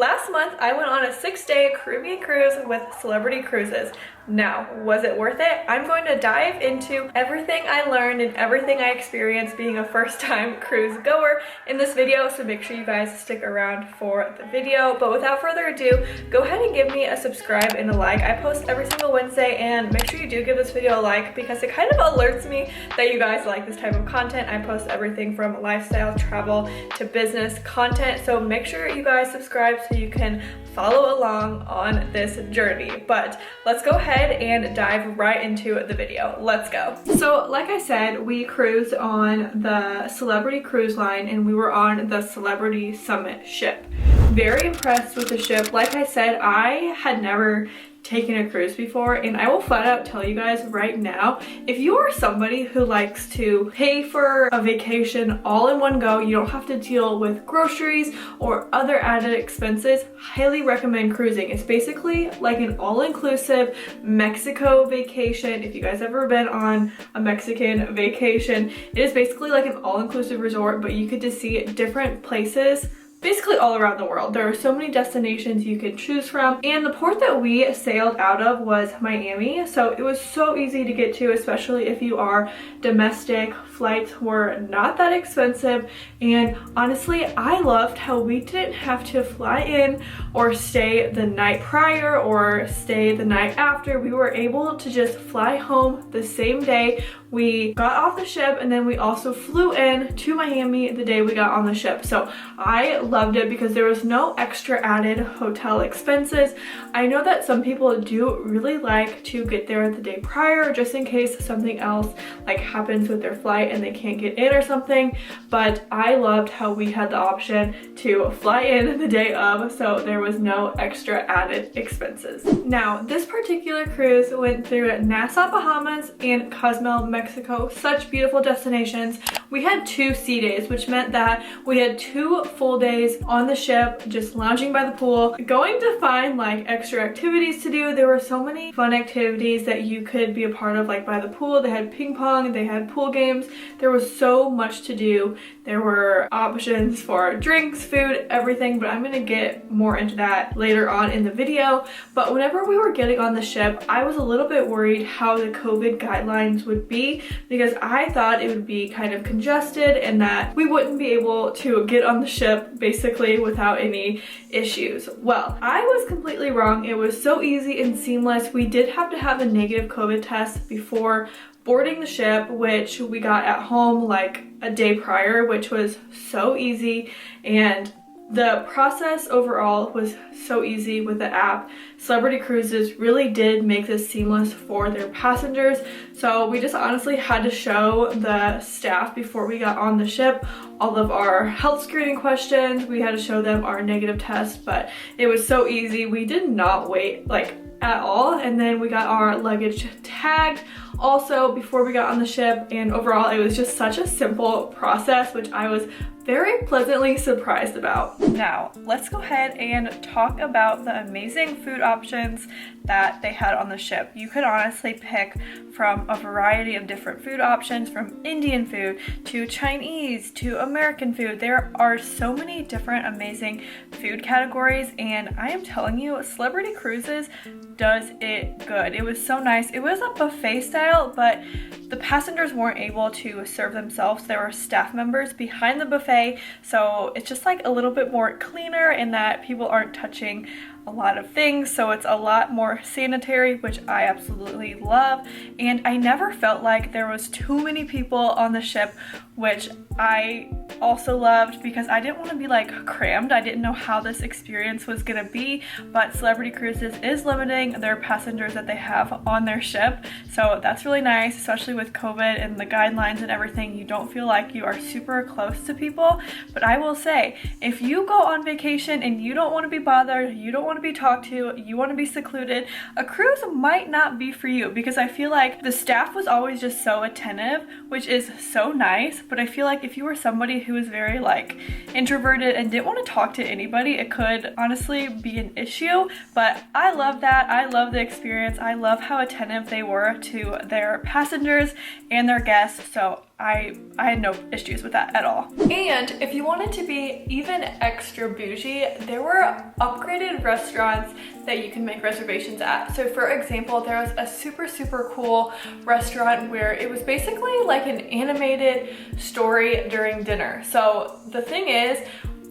last month I went on a 6-day Caribbean cruise with Celebrity Cruises. Now, was it worth it? I'm going to dive into everything I learned and everything I experienced being a first-time cruise goer in this video, so make sure you guys stick around for the video. But without further ado, go ahead and give me a subscribe and a like. I post every single Wednesday, and make sure you do give this video a like because it kind of alerts me that you guys like this type of content. I post everything from lifestyle, travel, to business content, so make sure you guys subscribe so you can follow along on this journey. But let's go ahead and dive right into the video. Let's go. So like I said, we cruised on the Celebrity Cruise Line and we were on the Celebrity Summit ship. Very impressed with the ship. Like I said, I had never taken a cruise before, and I will flat out tell you guys right now, if you are somebody who likes to pay for a vacation all in one go, you don't have to deal with groceries or other added expenses, highly recommend cruising. It's basically like an all-inclusive Mexico vacation. If you guys ever been on a Mexican vacation, it is basically like an all-inclusive resort, but you get to see different places basically all around the world. There are so many destinations you can choose from, and the port that we sailed out of was Miami, so it was so easy to get to, especially if you are domestic. Flights were not that expensive, and honestly, I loved how we didn't have to fly in or stay the night prior or stay the night after. We were able to just fly home the same day we got off the ship, and then we also flew in to Miami the day we got on the ship. So I loved it because there was no extra added hotel expenses. I know that some people do really like to get there the day prior just in case something else like happens with their flight and they can't get in or something, but I loved how we had the option to fly in the day of, so there was no extra added expenses. Now, this particular cruise went through Nassau, Bahamas and Cozumel, Mexico. Such beautiful destinations. We had 2 sea days, which meant that we had 2 full days on the ship just lounging by the pool, going to find like extra activities to do. There were so many fun activities that you could be a part of, like by the pool. They had ping pong, they had pool games. There was so much to do. There were options for drinks, food, everything, but I'm gonna get more into that later on in the video. But whenever we were getting on the ship, I was a little bit worried how the COVID guidelines would be, because I thought it would be kind of congested and that we wouldn't be able to get on the ship basically without any issues. Well, I was completely wrong. It was so easy and seamless. We did have to have a negative COVID test before boarding the ship, which we got at home like a day prior, which was so easy, and the process overall was so easy with the app. Celebrity Cruises really did make this seamless for their passengers, so we just honestly had to show the staff before we got on the ship all of our health screening questions. We had to show them our negative test, but it was so easy. We did not wait like at all, and then we got our luggage tagged also before we got on the ship, and overall it was just such a simple process, which I was very pleasantly surprised about. Now, let's go ahead and talk about the amazing food options that they had on the ship. You could honestly pick from a variety of different food options, from Indian food to Chinese to American food. There are so many different amazing food categories, and I am telling you, Celebrity Cruises does it good. It was so nice. It was a buffet style, but the passengers weren't able to serve themselves. There were staff members behind the buffet, so it's just like a little bit more cleaner in that people aren't touching a lot of things, so it's a lot more sanitary, which I absolutely love. And I never felt like there was too many people on the ship, which I also loved because I didn't want to be like crammed. I didn't know how this experience was gonna be, but Celebrity Cruises is limiting their passengers that they have on their ship, so that's really nice, especially with COVID and the guidelines and everything. You don't feel like you are super close to people. But I will say, if you go on vacation and you don't want to be bothered, you don't want to be talked to, you want to be secluded, a cruise might not be for you, because I feel like the staff was always just so attentive, which is so nice. But I feel like if you were somebody who was very like introverted and didn't want to talk to anybody, it could honestly be an issue. But I love that. I love the experience. I love how attentive they were to their passengers and their guests, so I had no issues with that at all. And if you wanted to be even extra bougie, there were top-rated restaurants that you can make reservations at. So for example, there was a super cool restaurant where it was basically like an animated story during dinner. So the thing is,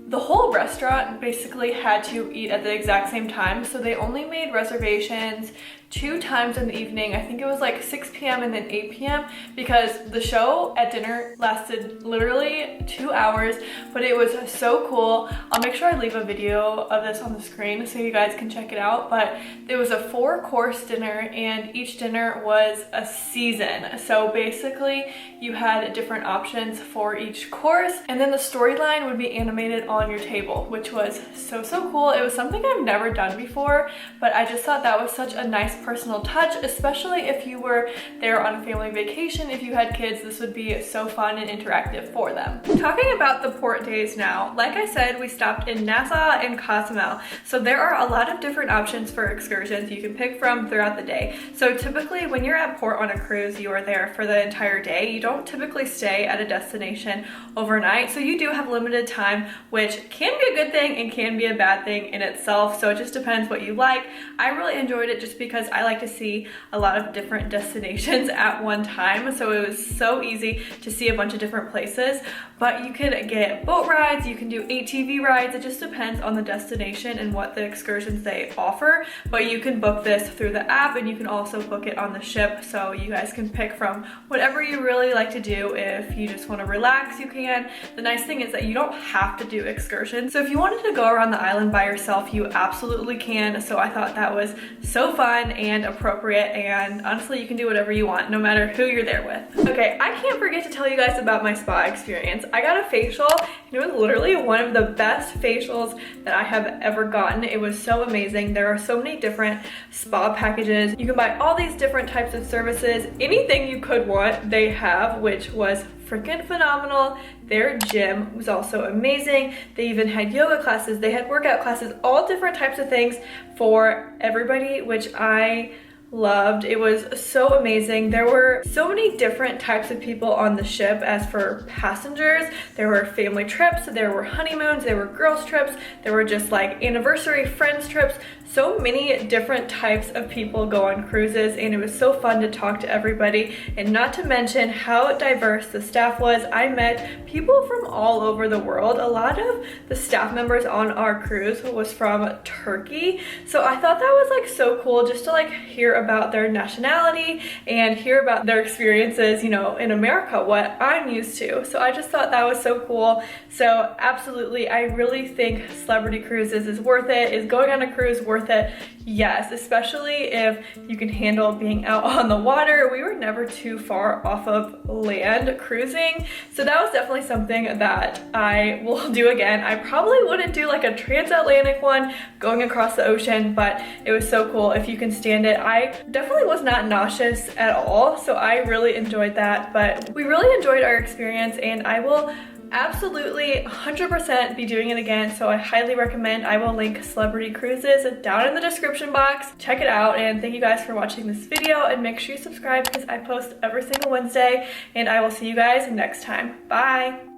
the whole restaurant basically had to eat at the exact same time, so they only made reservations 2 times in the evening. I think it was like 6 p.m. and then 8 p.m. because the show at dinner lasted literally 2 hours, but it was so cool. I'll make sure I leave a video of this on the screen so you guys can check it out, but it was a 4-course dinner and each dinner was a season. So basically you had different options for each course, and then the storyline would be animated on your table, which was so cool. It was something I've never done before, but I just thought that was such a nice personal touch, especially if you were there on a family vacation. If you had kids, this would be so fun and interactive for them. Talking about the port days now, like I said, we stopped in Nassau and Cozumel. So there are a lot of different options for excursions you can pick from throughout the day. So typically when you're at port on a cruise, you are there for the entire day. You don't typically stay at a destination overnight. So you do have limited time, which can be a good thing and can be a bad thing in itself. So it just depends what you like. I really enjoyed it just because I like to see a lot of different destinations at one time, so it was so easy to see a bunch of different places. But you could get boat rides, you can do ATV rides, it just depends on the destination and what the excursions they offer. But you can book this through the app and you can also book it on the ship, so you guys can pick from whatever you really like to do. If you just want to relax, you can. The nice thing is that you don't have to do excursions, so if you wanted to go around the island by yourself, you absolutely can. So I thought that was so fun and appropriate, and honestly you can do whatever you want no matter who you're there with. Okay, I can't forget to tell you guys about my spa experience. I got a facial and it was literally one of the best facials that I have ever gotten. It was so amazing. There are so many different spa packages. You can buy all these different types of services. Anything you could want, they have, which was freaking phenomenal. Their gym was also amazing. They even had yoga classes, they had workout classes, all different types of things for everybody, which I loved. It was so amazing. There were so many different types of people on the ship. As for passengers, there were family trips, there were honeymoons, there were girls trips, there were just like anniversary friends trips. So many different types of people go on cruises, and it was so fun to talk to everybody, and not to mention how diverse the staff was. I met people from all over the world. A lot of the staff members on our cruise was from Turkey, so I thought that was like so cool just to like hear about their nationality and hear about their experiences, you know, in America, what I'm used to. So I just thought that was so cool. So absolutely, I really think Celebrity Cruises is worth it. Is going on a cruise worth it? Yes, especially if you can handle being out on the water. We were never too far off of land cruising, so that was definitely something that I will do again. I probably wouldn't do like a transatlantic one going across the ocean, but it was so cool if you can stand it. I definitely was not nauseous at all, so I really enjoyed that. But we really enjoyed our experience, and I will absolutely 100% be doing it again, so I highly recommend. I will link Celebrity Cruises down in the description box. Check it out, and thank you guys for watching this video, and make sure you subscribe because I post every single Wednesday, and I will see you guys next time. Bye!